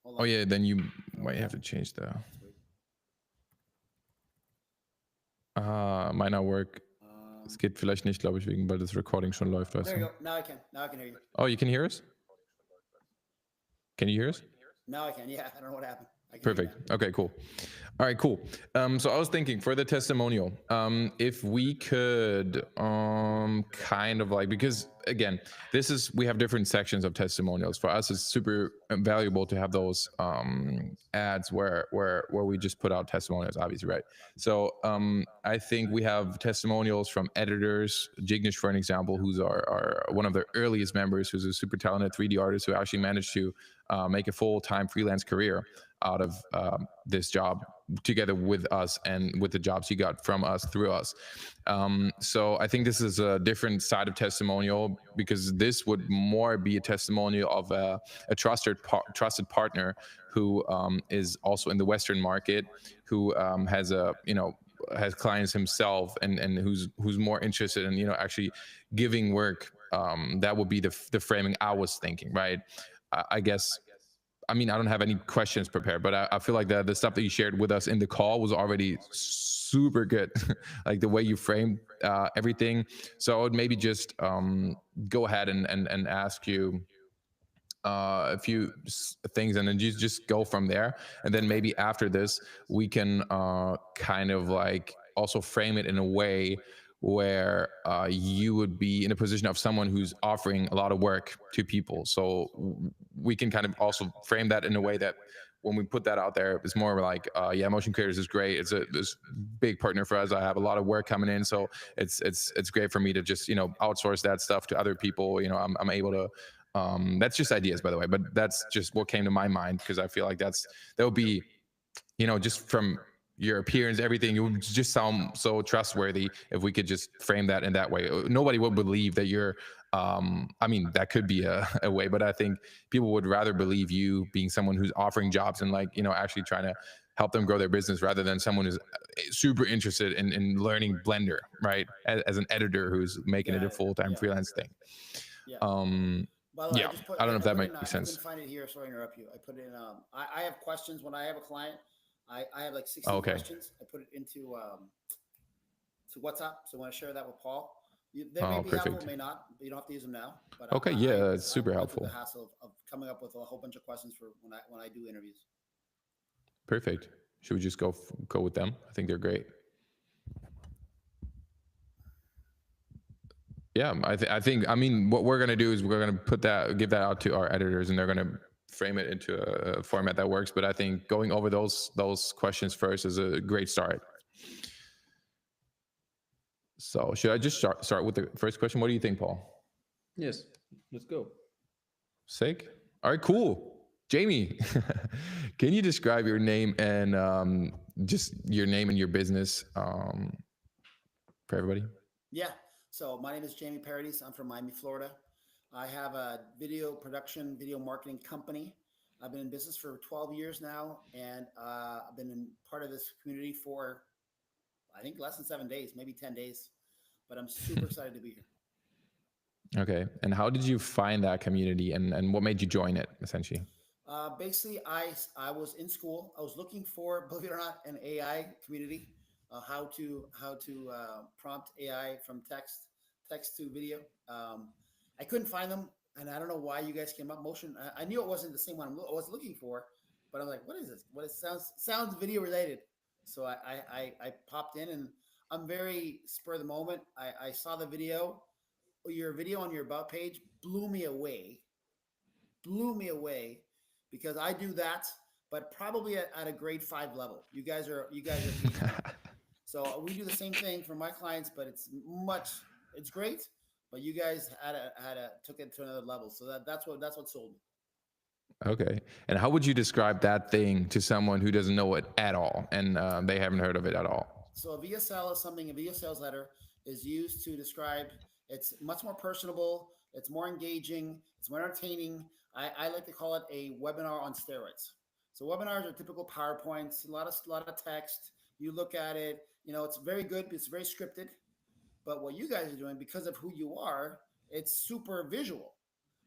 Hold Oh on. yeah, then you I don't know what might have to happened. change the. Let's wait. Might not work. Es Um, geht vielleicht nicht, glaube ich, weil das Recording schon läuft, weißt there you du? go. Now I can. Now I can hear you. Oh, you can hear us? Can you hear us? Now I can. Yeah, I don't know what happened. I can hear you now. Perfect. Okay, cool. All right, cool. So I was thinking for the testimonial, if we could kind of like, because again, we have different sections of testimonials. For us, it's super valuable to have those ads where we just put out testimonials, obviously, right? So I think we have testimonials from editors. Jignish, for an example, who's our one of the earliest members, who's a super talented 3D artist who actually managed to make a full-time freelance career out of this job together with us and with the jobs he got from us through us. So I think this is a different side of testimonial, because this would more be a testimonial of a trusted partner who is also in the Western market, who has has clients himself, and who's more interested in actually giving work. That would be the framing I was thinking, right? I guess. I mean, I don't have any questions prepared, but I feel like the stuff that you shared with us in the call was already super good, like the way you framed everything. So I would maybe just go ahead and ask you a few things, and then just go from there. And then Okay. maybe after this, we can kind of like also frame it in a way where you would be in a position of someone who's offering a lot of work to people. So we can kind of also frame that in a way that when we put that out there, it's more like, yeah, Motion Creators is great. It's a this big partner for us. I have a lot of work coming in, so it's great for me to just outsource that stuff to other people. I'm able to. That's just ideas, by the way, but that's just what came to my mind, because I feel like that would be, just from your appearance, everything, it would just sound so trustworthy if we could just frame that in that way. Nobody would believe that you're I mean, that could be a way, but I think people would rather believe you being someone who's offering jobs and, like, actually trying to help them grow their business, rather than someone who's super interested in learning Blender, right? As an editor who's making it a Got it. full-time Yeah. freelance thing. Yeah. um By the way, I yeah, just put. I don't know if I that put in. makes I couldn't sense. find it here. Sorry to interrupt you. I put it in. I have questions when I have a client. I have like Oh, 60 okay. questions. I put it into to WhatsApp. So when I share that with Paul, they may Oh, be helpful, perfect. may not. But you don't have to use them now. But Okay, yeah, it's I super will go through the helpful. hassle of coming up with a whole bunch of questions for when I do interviews. Perfect. Should we just go with them? I think they're great. Yeah, I mean, what we're gonna do is we're gonna give that out to our editors, and they're gonna frame it into a format that works. But I think going over those questions first is a great start. So should I just start with the first question? What do you think, Paul? Yes, let's go. Sick. All right, cool. Jamie, can you describe your name and just your name and your business for everybody? Yeah. So my name is Jamie Paradis. I'm from Miami, Florida. I have a video production, video marketing company. I've been in business for 12 years now, and I've been in part of this community for I think less than 7 days, maybe 10 days. But I'm super excited to be here. Okay. And how did you find that community, and what made you join it, essentially? Basically, I was in school. I was looking for, believe it or not, an AI community, how to prompt AI from text to video. Um, I couldn't find them, and I don't know why you guys came up. Motion. I knew it wasn't the same one I was looking for, but I'm like, what is this? What it sounds video related. So I popped in, and I'm very spur of the moment. I saw the video. Your video on your about page blew me away because I do that, but probably at a grade 5 level. You guys are PhD. So we do the same thing for my clients, but it's great. But you guys had a took it to another level. So that's what sold me. Okay. And how would you describe that thing to someone who doesn't know it at all, and they haven't heard of it at all? So a VSL is something. A video sales letter is used to describe. It's much more personable. It's more engaging. It's more entertaining. I like to call it a webinar on steroids. So webinars are typical PowerPoints, a lot of text. You look at it. It's very good. It's very scripted. But what you guys are doing, because of who you are, it's super visual.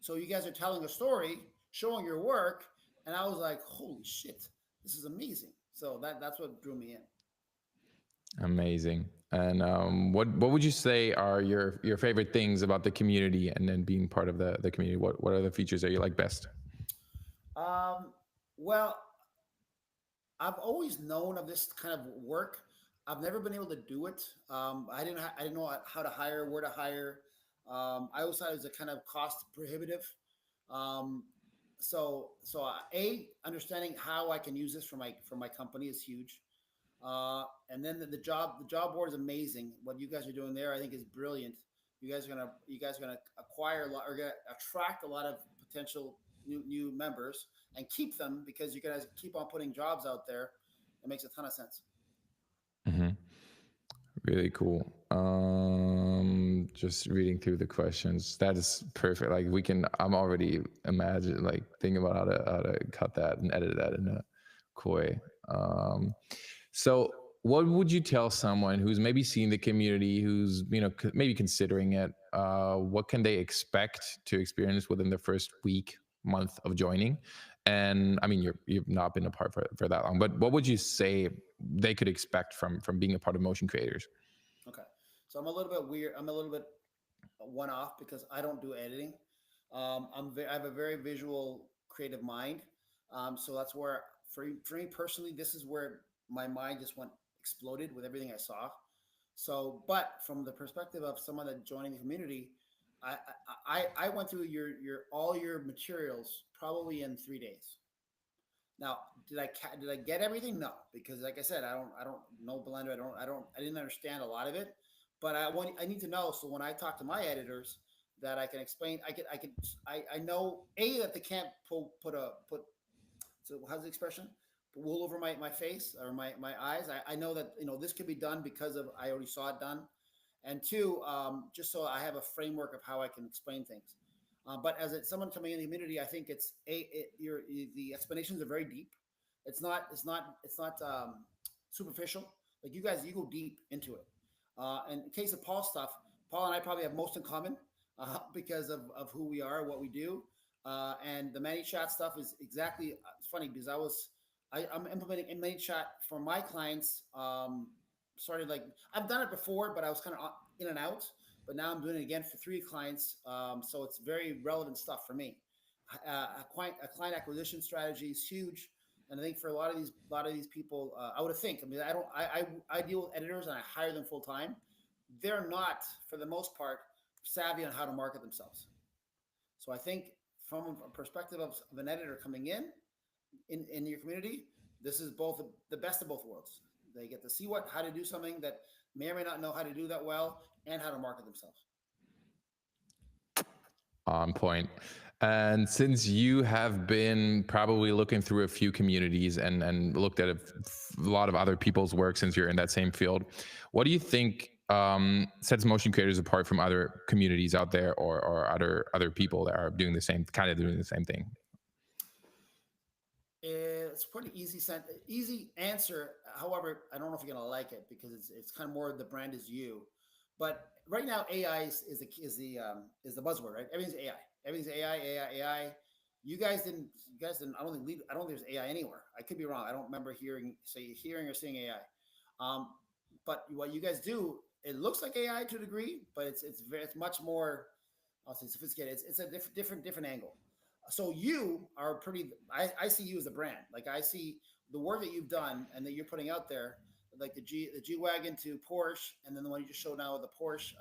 So you guys are telling a story, showing your work, and I was like, holy shit, this is amazing. So that's what drew me in. Amazing. And what would you say are your favorite things about the community and then being part of the community? What are the features that you like best? Um, well, I've always known of this kind of work. I've never been able to do it. I didn't know how to hire, where to hire. I always thought it was a kind of cost prohibitive. Um, a understanding how I can use this for my company is huge. And then the job board is amazing. What you guys are doing there, I think, is brilliant. You guys are gonna acquire a lot, or gonna attract a lot of potential new members and keep them because you guys keep on putting jobs out there. It makes a ton of sense. Hmm. Really cool. Just reading through the questions. That is perfect. Like we can. I'm already imagine like thinking about how to cut that and edit that in a Koi. So, what would you tell someone who's maybe seeing the community, who's maybe considering it? What can they expect to experience within the first week, month of joining? And I mean, you've not been a part for that long, but what would you say they could expect from being a part of Motion Creators? Okay, so I'm a little bit weird. I'm a little bit one off because I don't do editing. I have a very visual, creative mind. So that's where, for me personally, this is where my mind just went exploded with everything I saw. So, but from the perspective of someone that joining the community, I went through your all your materials probably in 3 days. Now, did I get everything? No, because like I said, I don't know Blender. I didn't understand a lot of it, but I need to know so when I talk to my editors that I can explain. I know that they can't put so how's the expression? Put wool over my face or my eyes. I know that this could be done because of I already saw it done, and two, just so I have a framework of how I can explain things. But someone coming in the community, I think the explanations are very deep. It's not superficial. Like you guys, you go deep into it. And in case of Paul stuff, Paul and I probably have most in common because of who we are, what we do, and the ManyChat stuff is exactly. It's funny because I'm implementing in ManyChat for my clients. Started like I've done it before, but I was kind of in and out, but now I'm doing it again for 3 clients. So it's very relevant stuff for me. A client acquisition strategy is huge, and I think for a lot of these people, I would think. I mean, I deal with editors and I hire them full time. They're not, for the most part, savvy on how to market themselves. So I think from a perspective of an editor coming in your community, this is both the best of both worlds. They get to see how to do something that may or may not know how to do that well and how to market themselves. On point. And since you have been probably looking through a few communities and looked at a lot of other people's work since you're in that same field, what do you think sets Motion Creators apart from other communities out there or other people that are doing the same thing? It's pretty easy answer. However, I don't know if you're gonna like it because it's kind of more the brand is you. But right now, AI is the buzzword, right? Everything's AI. Everything's AI. You guys didn't. I don't think. I don't think there's AI anywhere. I could be wrong. I don't remember hearing or seeing AI. But what you guys do, it looks like AI to a degree, but it's much more. I'll say sophisticated. It's a different angle. So you are pretty. I see you as a brand. Like I see the work that you've done and that you're putting out there, like the G wagon to Porsche, and then the one you just showed now with the Porsche,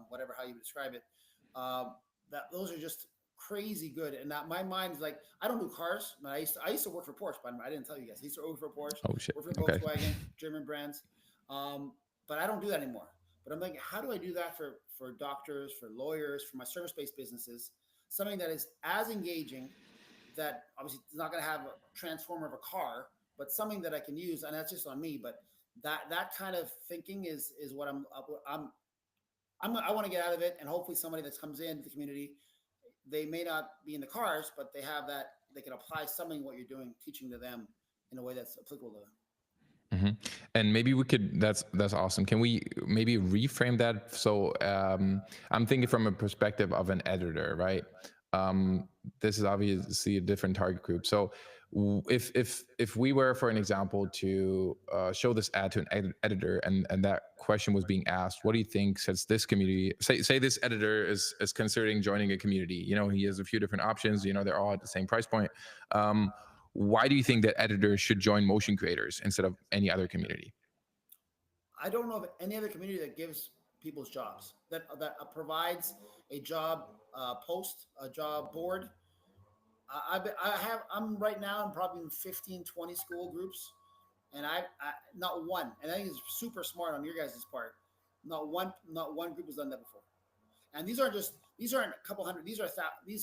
whatever how you describe it. That those are just crazy good. And that my mind is like, I don't do cars. I used to work for Porsche, but I didn't tell you guys. I used to work for Porsche, Oh shit. work for Okay. Volkswagen, German brands. But I don't do that anymore. But I'm like, how do I do that for doctors, for lawyers, for my service-based businesses? Something that is as engaging, that obviously is not going to have a transformer of a car, but something that I can use, and that's just on me. But that kind of thinking is what I want to get out of it, and hopefully somebody that comes into the community, they may not be in the cars, but they have that they can apply something what you're doing, teaching to them in a way that's applicable to them. Mm-hmm. And maybe we could. That's awesome. Can we maybe reframe that? So I'm thinking from a perspective of an editor, right? this is obviously a different target group. So if we were, for an example, to show this ad to an editor, and that question was being asked, what do you think sets this community? Say this editor is considering joining a community. You know, he has a few different options. You know, they're all at the same price point. Why do you think that editors should join Motion Creators instead of any other community? I don't know of any other community that gives people's jobs, that provides a job post, a job board. I'm right now, I'm probably in 15, 20 school groups, and I not one, and I think it's super smart on your guys' part. Not one group has done that before. And these aren't a couple hundred. These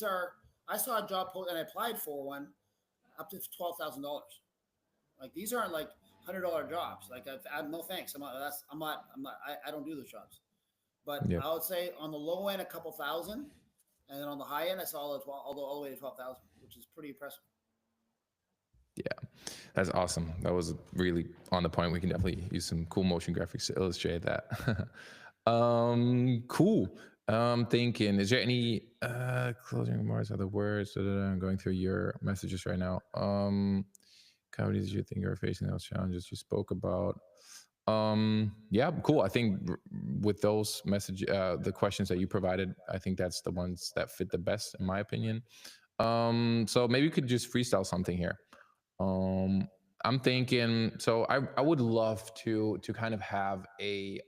are. I saw a job post and I applied for one up to $12,000. Like these aren't like $100 jobs. Like I'm no thanks. I don't do those jobs. But Yep. I would say on the low end a couple thousand, and then on the high end I saw all the way to 12,000, which is pretty impressive. Yeah, that's awesome. That was really on the point. We can definitely use some cool motion graphics to illustrate that. Cool. Thinking, is there any closing remarks, other words? I'm going through your messages right now. Companies you think are facing those challenges you spoke about. Yeah, cool. I think with those the questions that you provided, I think that's the ones that fit the best, in my opinion. So maybe you could just freestyle something here. I'm thinking, so I would love to kind of have a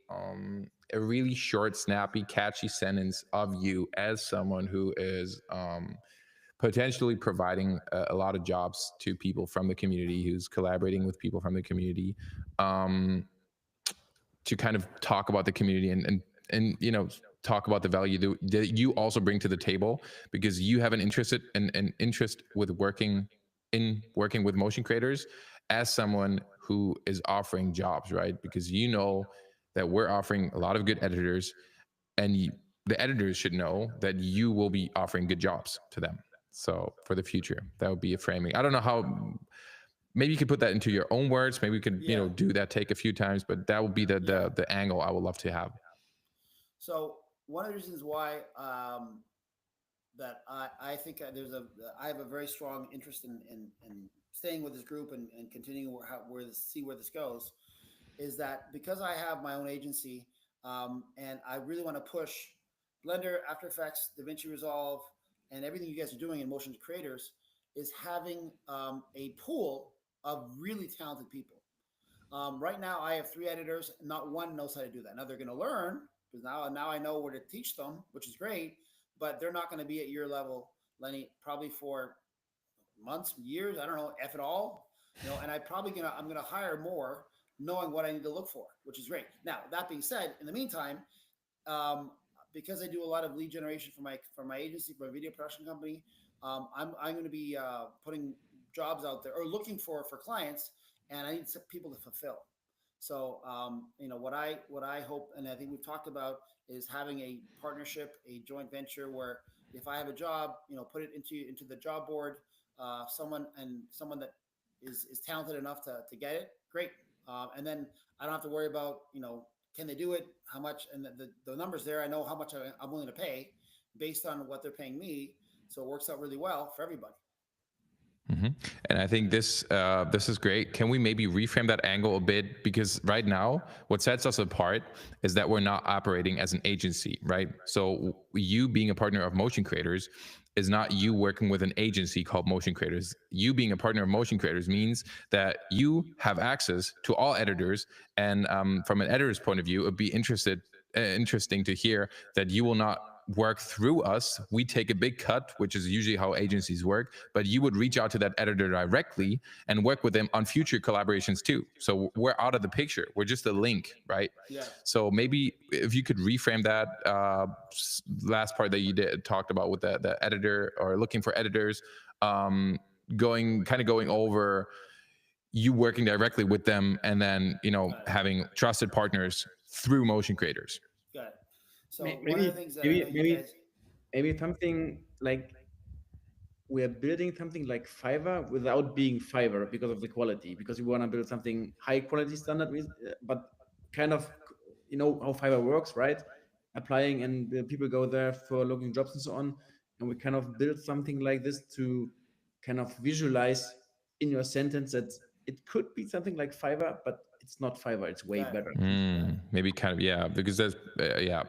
really short, snappy, catchy sentence of you as someone who is potentially providing a lot of jobs to people from the community, who's collaborating with people from the community, to kind of talk about the community and you know, talk about the value that you also bring to the table, because you have an interest with working with motion creators as someone who is offering jobs, right? Because you know that we're offering a lot of good editors, and the editors should know that you will be offering good jobs to them. So for the future, that would be a framing. I don't know how. Maybe you could put that into your own words. Maybe we could, you know, do that take a few times, but that would be the angle I would love to have. So one of the reasons why that I think I have a very strong interest in staying with this group and continuing see where this goes, is that because I have my own agency, and I really want to push Blender, After Effects, DaVinci Resolve, and everything you guys are doing in motion creators, is having a pool of really talented people. Right now, I have 3 editors. Not one knows how to do that. Now they're going to learn, because now I know where to teach them, which is great. But they're not going to be at your level, Lenny, probably for months, years. I don't know, if at all. You know, and I'm gonna hire more, knowing what I need to look for, which is great. Now that being said, in the meantime, because I do a lot of lead generation for my agency, for my video production company, I'm going to be putting jobs out there or looking for clients, and I need some people to fulfill. So you know what I hope, and I think we've talked about, is having a partnership, a joint venture, where if I have a job, you know, put it into the job board, someone that is talented enough to get it, great, and then I don't have to worry about, you know, can they do it, how much, and the numbers there. I know how much I'm willing to pay based on what they're paying me, so it works out really well for everybody. Mm-hmm. And I think this is great. Can we maybe reframe that angle a bit? Because right now, what sets us apart is that we're not operating as an agency, right? So you being a partner of Motion Creators is not you working with an agency called Motion Creators. You being a partner of Motion Creators means that you have access to all editors. And from an editor's point of view, it would be interesting to hear that you will not work through us. We take a big cut, which is usually how agencies work, but you would reach out to that editor directly and work with them on future collaborations too. So we're out of the picture. We're just a link, right? Yeah. So maybe if you could reframe that last part that you talked about with the editor, or looking for editors, going over you working directly with them, and then, you know, having trusted partners through Motion Creators. Got it. So one of the things that maybe something like we are building something like Fiverr without being Fiverr because of the quality, because we want to build something high quality standard with, but kind of, you know how Fiverr works, right? Applying, and people go there for looking jobs and so on. and we kind of build something like this to kind of visualize in your sentence that it could be something like Fiverr, but it's not Fiverr. It's way Right. better. Maybe kind of, yeah, because that's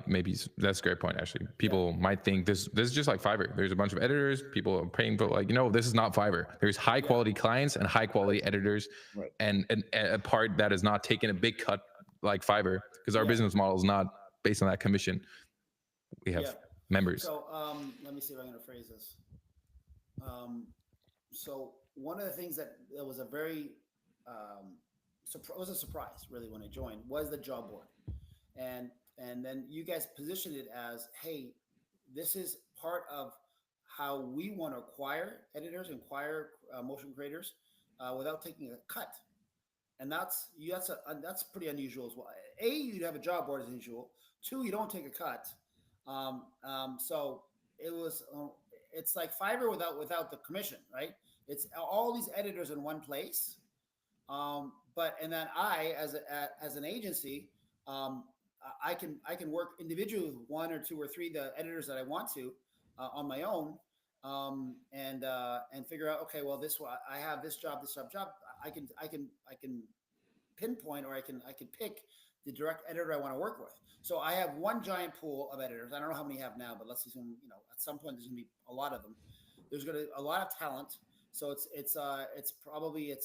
maybe that's a great point. Actually, people might think this is just like Fiverr. There's a bunch of editors, people are paying for, like, this is not Fiverr. There's high quality clients and high quality editors, Right. and a part that is not taking a big cut like Fiverr, because our business model is not based on that commission. We have members. So let me see if I'm going to phrase this. So one of the things that was a very was a surprise, really, when I joined, was the job board, and then you guys positioned it as, hey, this is part of how we want to acquire editors, acquire motion creators without taking a cut, and that's pretty unusual as well. A, you have a job board as usual. Two, you don't take a cut. So it's like Fiverr without the commission, right? It's all these editors in one place. And then I, as an agency, I can work individually with one or two or three the editors that I want to on my own, and figure out, okay, well, I have this job. I can pinpoint, or I can pick the direct editor I want to work with. So I have one giant pool of editors. I don't know how many you have now, but let's assume, at some point there's going to be a lot of them. There's going to be a lot of talent. So it's probably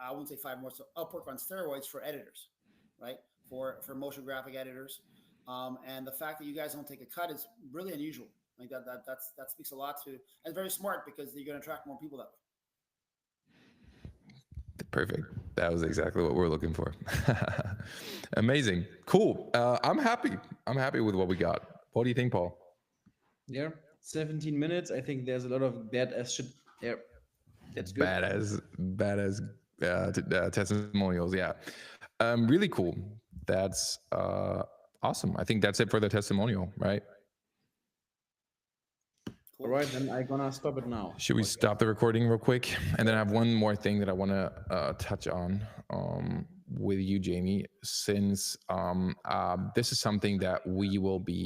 I wouldn't say Fiverr more, so Upwork on steroids for editors, right? For motion graphic editors. And the fact that you guys don't take a cut is really unusual. Like that speaks a lot to, and it's very smart, because you're going to attract more people that way. Perfect. That was exactly what we're looking for. Amazing. Cool. I'm happy with what we got. What do you think, Paul? Yeah, 17 minutes. I think there's a lot of badass shit there. That's good. Badass testimonials. Yeah. Really cool. That's awesome. I think that's it for the testimonial, right? All right, then I'm gonna stop it now. Should we stop the recording real quick? And then I have one more thing that I want to touch on with you, Jamie, since this is something that we will be